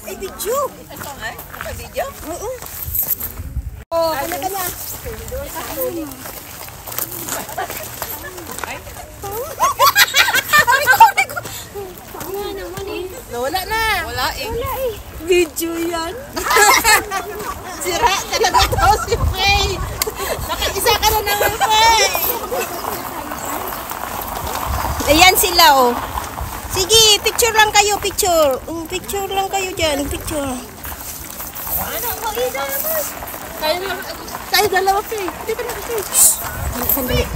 Ay, video. Ay, video? Oo. Oh, kanya-kanya. Ay. Wala na. Wala eh. Video yan. Sira talaga to si Faye. Nakaisa ka na naman, Faye. Ayan sila, oh. Sige, picture lang kayo, picture. Picture lang kayo dyan, picture. Ano, mag-ida naman. Tayo dalawa, Faye. Hindi pa na, Faye. Sandali.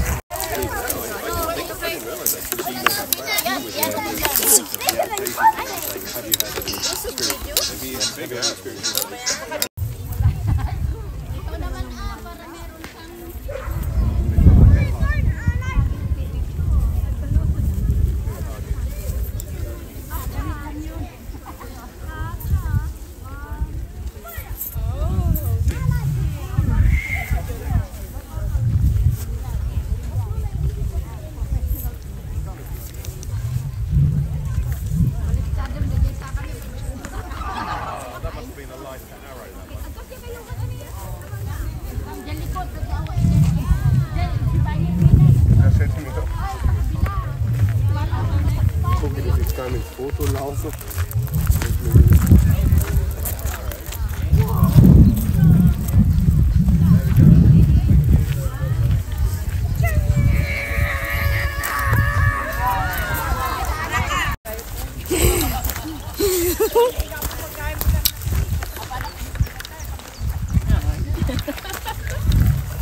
Mit Foto laufen.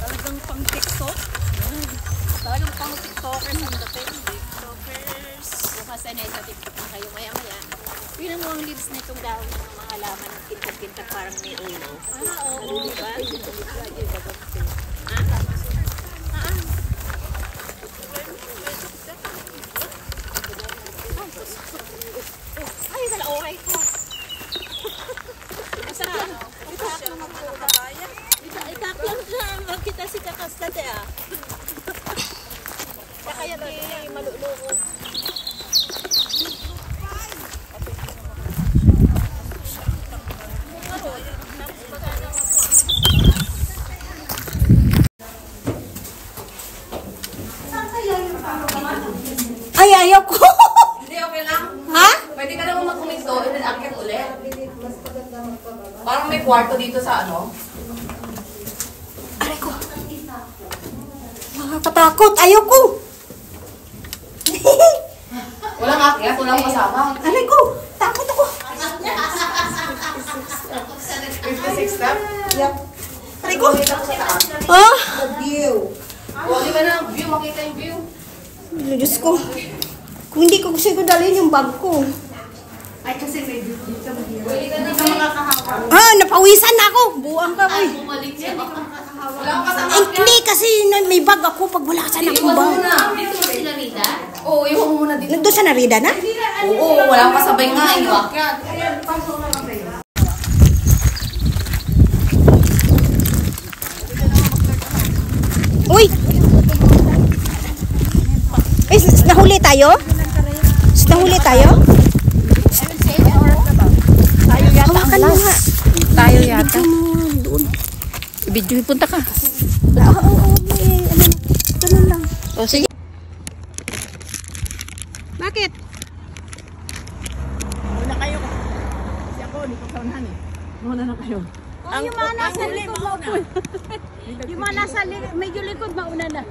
Talagang pang TikTok. Talagang pang TikTokers ang dating. TikTokers. Bukasan na sa TikTok na kayo maya-maya. Yun ang leaves na itong dahon ng mga halaman ng kintab-kintab parang may ulo. Oo. Diba? Ay, kala okay ko. Masarap. Itak lang magkakabaya. Itak lang siya. Magkita si kakastate ah. Kaya kaya maluluko. Ay, ayaw ko. Hindi, okay lang. Ha? Pwede ka naman mag-commit doon and then akit ulit. Parang may kwarto dito sa ano. Aray ko. Nakakatakot. Ayaw ko. Walang akit, walang kasama. Aray ko. Takot ako. 56 step? Yep. Aray ko. Ah? The view. O, di ba na view? Makita yung view. Diyos ko. Kung hindi ko gusto ko dalhin yung bag ko. Ay, kasi may view dito. Pwede ka na makakahawa. Ah, napawisan na ako. Buwang ka ko. Bumalik siya. Wala ka kasama. Hindi kasi may bag ako pag wala ka na akong bag. Dito ba sila Rida? Oo, iwan mo muna dito. Nandun sa Narida na? Oo, wala ka sabay nga. Iwakyat. Uy! Ay, nahuli tayo? Nahuli tayo? Tayo yata. Hawakan mo nga. Tayo yata. Doon. Video, punta ka. Oo, may ano. Ganun lang. O, sige. Bakit? Muna kayo. Kasi ako, hindi ko kaunahan eh. Muna na kayo. Oh, yung mga nasa likod mauna. Yung mga nasa medyo likod mauna na.